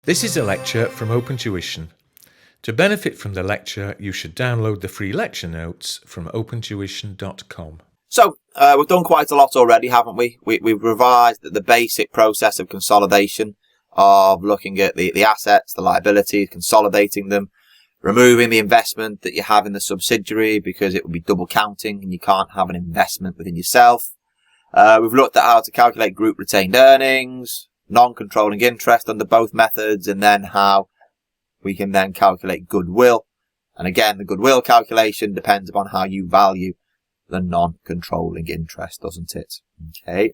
This is a lecture from OpenTuition. To benefit from the lecture, you should download the free lecture notes from opentuition.com. So, we've done quite a lot already, haven't we? We've revised the basic process of consolidation, of looking at the assets, the liabilities, consolidating them, removing the investment that you have in the subsidiary because it would be double counting and you can't have an investment within yourself. We've looked at how to calculate group retained earnings, non-controlling interest under both methods, and then how we can then calculate goodwill. And again, the goodwill calculation depends upon how you value the non-controlling interest, doesn't it? Okay.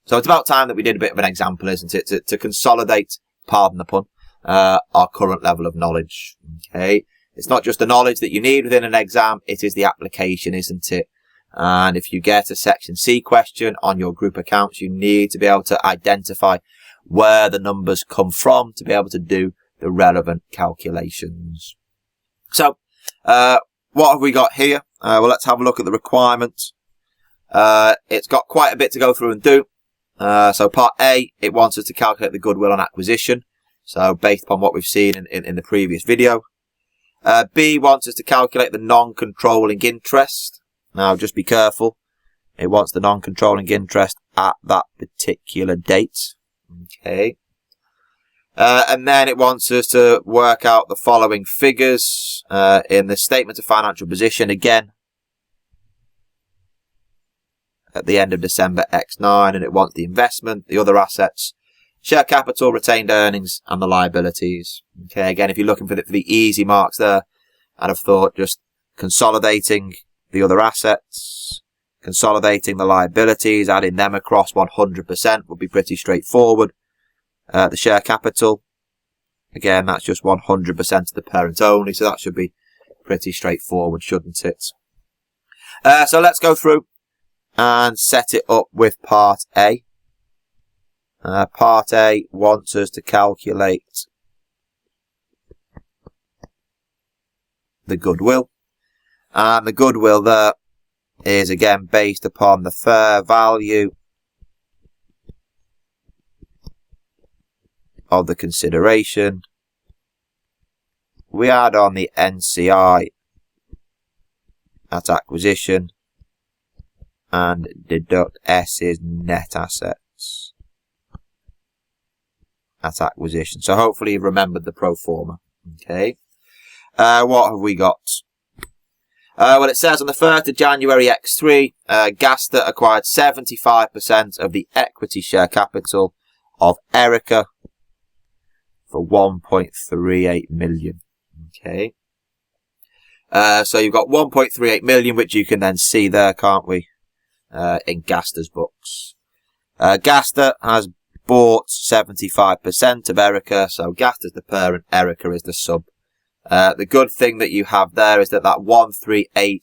So it's about time that we did a bit of an example, isn't it? To consolidate, pardon the pun, our current level of knowledge. Okay. It's not just the knowledge that you need within an exam, it is the application, isn't it? And if you get a section C question on your group accounts, you need to be able to identify where the numbers come from to be able to do the relevant calculations. So, what have we got here? Well, let's have a look at the requirements. It's got quite a bit to go through and do. So part A, it wants us to calculate the goodwill on acquisition. So based upon what we've seen in the previous video. B wants us to calculate the non-controlling interest. Now, just be careful. It wants the non-controlling interest at that particular date. Okay. And then it wants us to work out the following figures in the statement of financial position again at the end of December X9, and it wants the investment, the other assets, share capital, retained earnings, and the liabilities. Okay, again, if you're looking for the easy marks there, I'd have thought just consolidating the other assets, consolidating the liabilities, adding them across 100% would be pretty straightforward. The share capital, again, that's just 100% of the parent only, so that should be pretty straightforward, shouldn't it? So let's go through and set it up with part A. Part A wants us to calculate the goodwill. And the goodwill there is again based upon the fair value of the consideration. We add on the NCI at acquisition and deduct S's net assets at acquisition. So hopefully you've remembered the pro forma. Okay. What have we got? Well, it says on the 1st of January X3, Gaster acquired 75% of the equity share capital of Erica for 1.38 million. Okay. So you've got 1.38 million, which you can then see there, can't we? In Gaster's books. Gaster has bought 75% of Erica, so Gaster's the parent, Erica is the sub. The good thing that you have there is that 1380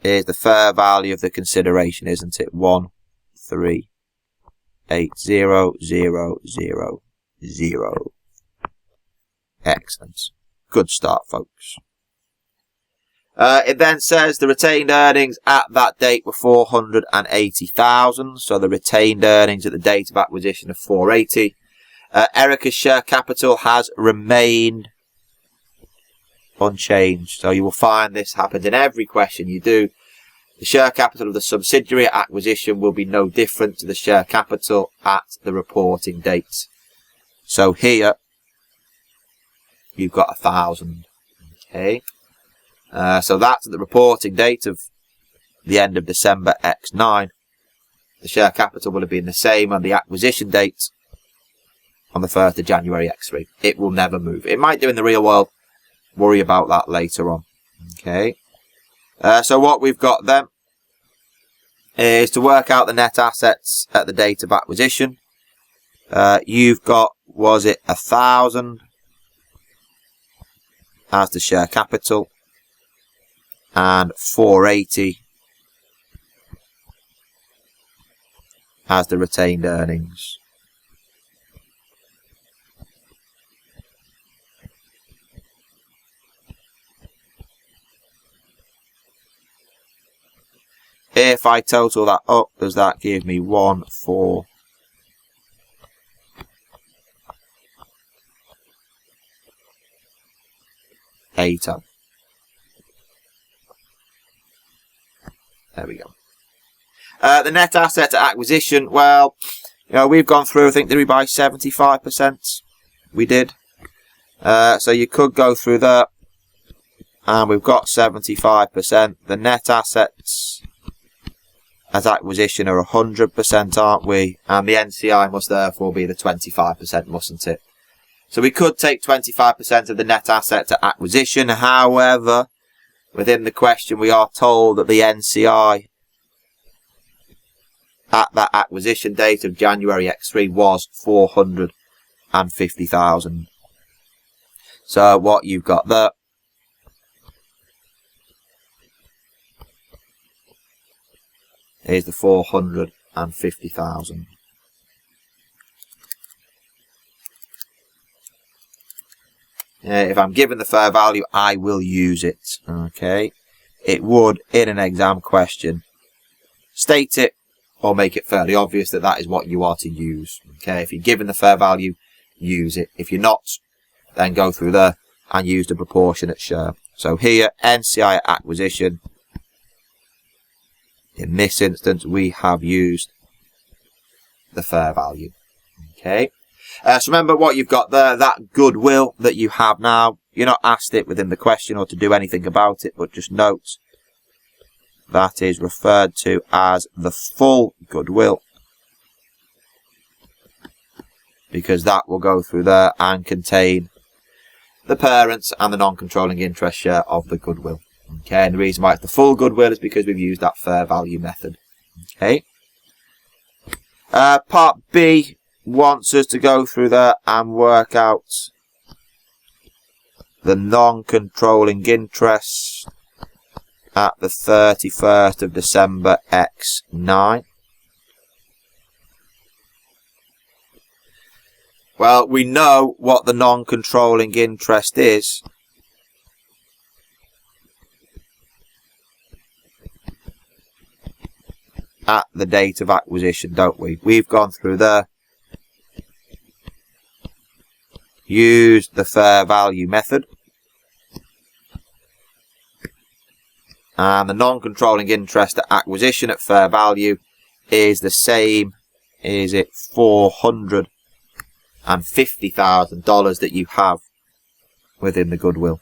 is the fair value of the consideration, isn't it? 1380000. Excellent. Good start, folks. It then says the retained earnings at that date were 480,000. So the retained earnings at the date of acquisition of 480. Erica's share capital has remained unchanged. So you will find this happens in every question you do. The share capital of the subsidiary at acquisition will be no different to the share capital at the reporting date. So here you've got 1,000. Okay. So that's at the reporting date of the end of December X9. The share capital will have been the same on the acquisition date on the 1st of January X3. It will never move. It might do in the real world. Worry about that later on. Okay. So what we've got then is to work out the net assets at the date of acquisition. You've got, was it 1,000 as the share capital and 480 as the retained earnings. If I total that up, does that give me 1, 4, data. There we go. The net asset at acquisition, well, we've gone through, I think, did we buy 75%? We did. So you could go through that. And we've got 75%. The net assets at acquisition are 100%, aren't we? And the NCI must therefore be the 25%, mustn't it? So we could take 25% of the net asset at acquisition. However, within the question, we are told that the NCI at that acquisition date of January X3 was 450,000. So what you've got there is the 450,000. If I'm given the fair value, I will use it. Okay. It would, in an exam question, state it or make it fairly obvious that that is what you are to use. Okay. If you're given the fair value, use it. If you're not, then go through there and use the proportionate share. So here, NCI acquisition. In this instance, we have used the fair value. Okay. So remember what you've got there, that goodwill that you have now. You're not asked it within the question or to do anything about it, but just note that is referred to as the full goodwill, because that will go through there and contain the parents and the non-controlling interest share of the goodwill. Okay, and the reason why it's the full goodwill is because we've used that fair value method. Okay. Part B wants us to go through there and work out the non-controlling interest at the 31st of December X9. Well, we know what the non-controlling interest is. At the date of acquisition, don't we? We've gone through there. Used the fair value method. And the non-controlling interest at acquisition at fair value is the same. Is it $450,000 that you have within the goodwill?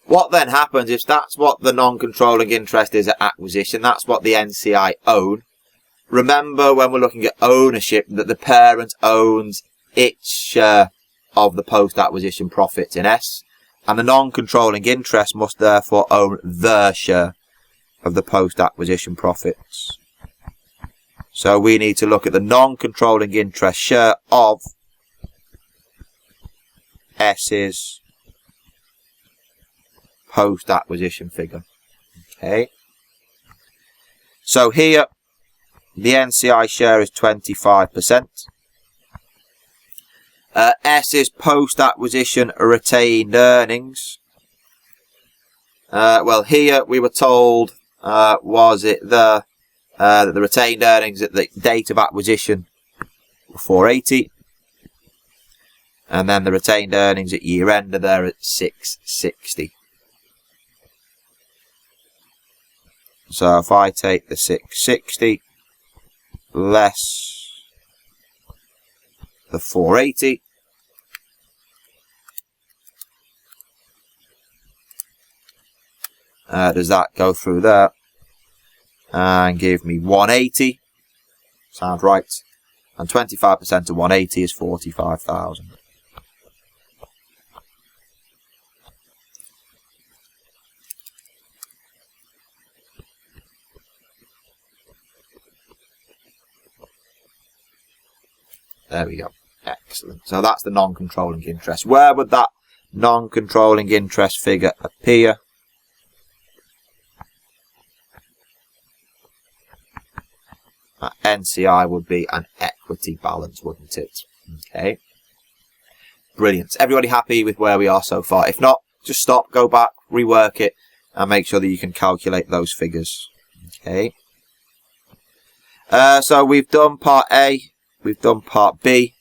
What then happens if that's what the non-controlling interest is at acquisition, that's what the NCI own. Remember when we're looking at ownership that the parent owns its share of the post-acquisition profits in S, and the non-controlling interest must therefore own their share of the post-acquisition profits. So we need to look at the non-controlling interest share of S's post-acquisition figure. Okay. So here, the NCI share is 25%. S's post-acquisition retained earnings. Well, here we were told, was it that the retained earnings at the date of acquisition were 480, and then the retained earnings at year end are there at 660. So if I take the 660 less the 480, does that go through there and give me 180? Sounds right. And 25% of 180 is 45,000. There we go. Excellent. So that's the non-controlling interest. Where would that non-controlling interest figure appear? That NCI would be an equity balance, wouldn't it? Okay. Brilliant. Everybody happy with where we are so far? If not, just stop, go back, rework it, and make sure that you can calculate those figures. Okay. So we've done part A. we've done part B.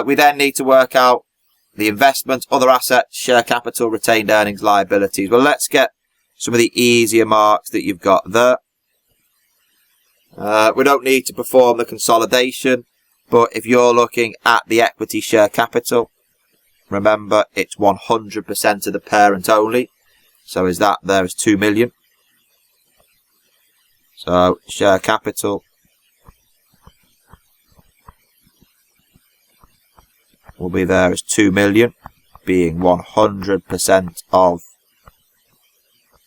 We then need to work out the investment, other assets, share capital, retained earnings, liabilities. Well, let's get some of the easier marks that you've got there. We don't need to perform the consolidation, but if you're looking at the equity share capital, remember it's 100% of the parent only. So is that there is 2 million. So share capital will be there as 2 million, being 100% of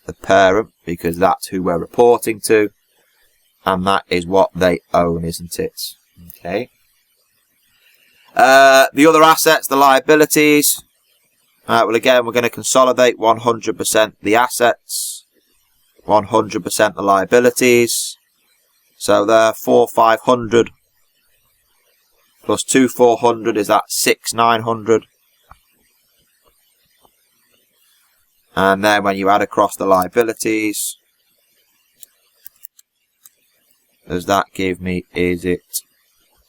the parent, because that's who we're reporting to, and that is what they own, isn't it? Okay. The other assets, the liabilities. Well, again, we're going to consolidate 100% the assets, 100% the liabilities. So there, 4,500 plus 2,400 is that 6,900. And then when you add across the liabilities, does that give me, is it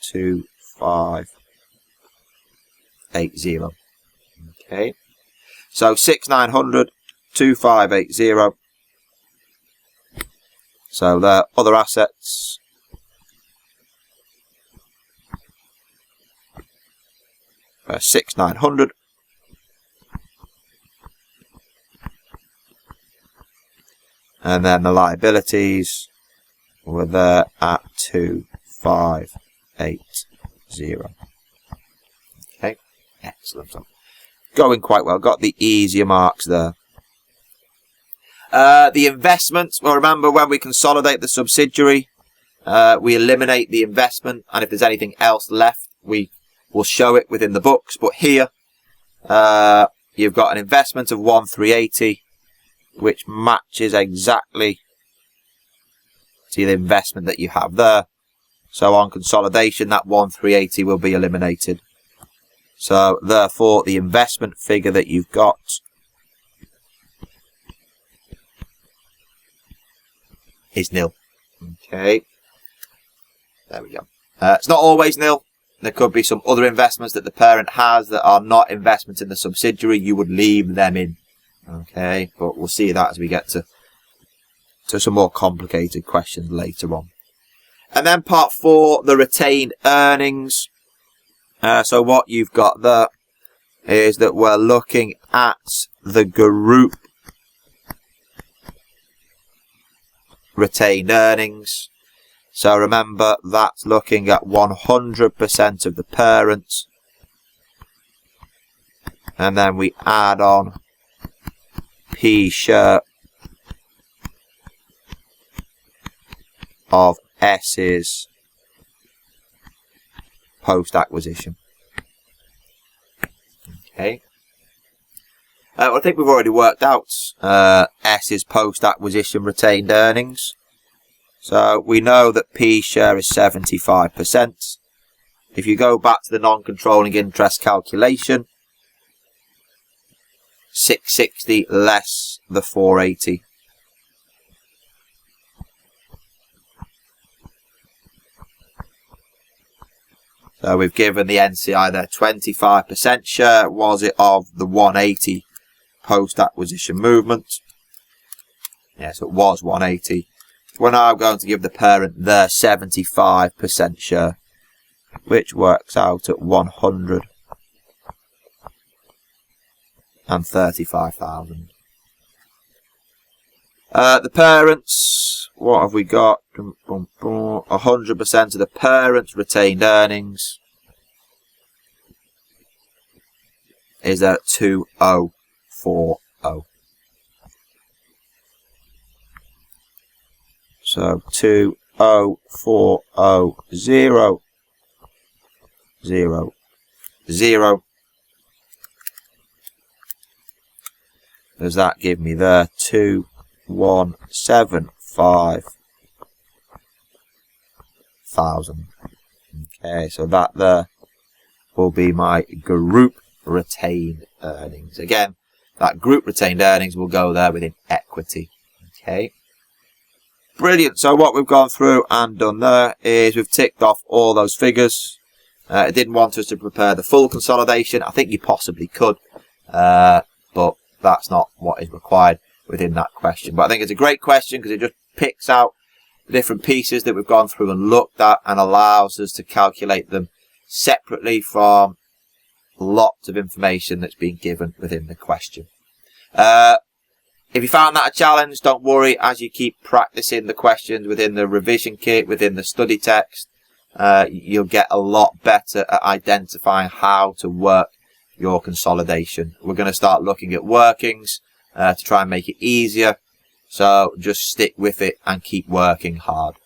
2,580? Okay. So 6,900, 2,580. So there, other assets. 6,900. And then the liabilities were there at 2,580. Okay, excellent. Going quite well. Got the easier marks there. The investments. Well, remember when we consolidate the subsidiary, we eliminate the investment, and if there's anything else left, we will show it within the books. But here, you've got an investment of 1,380, which matches exactly to the investment that you have there. So on consolidation, that 1,380 will be eliminated. So therefore, the investment figure that you've got is nil. Okay. There we go. It's not always nil. There could be some other investments that the parent has that are not investments in the subsidiary. You would leave them in. Okay. But we'll see that as we get to some more complicated questions later on. And then part 4, the retained earnings. So what you've got there is that we're looking at the group retained earnings. So remember, that's looking at 100% of the parent. And then we add on P share of S's post-acquisition. Okay. Well, I think we've already worked out S's post-acquisition retained earnings. So we know that P share is 75%. If you go back to the non-controlling interest calculation, 660 less the 480. So we've given the NCI their 25% share, was it, of the 180 post-acquisition movement? Yes, it was 180. We're now going to give the parent their 75% share, which works out at 135,000. The parents, what have we got? 100% of the parents' retained earnings is at 2,040. So 2,040,000. Does that give me there 2,175,000? Okay, so that there will be my group retained earnings. Again, that group retained earnings will go there within equity. Okay. Brilliant. So what we've gone through and done there is we've ticked off all those figures. It didn't want us to prepare the full consolidation. I think you possibly could, but that's not what is required within that question. But I think it's a great question because it just picks out the different pieces that we've gone through and looked at and allows us to calculate them separately from lots of information that's been given within the question. If you found that a challenge, don't worry. As you keep practicing the questions within the revision kit, within the study text, you'll get a lot better at identifying how to work your consolidation. We're going to start looking at workings to try and make it easier. So just stick with it and keep working hard.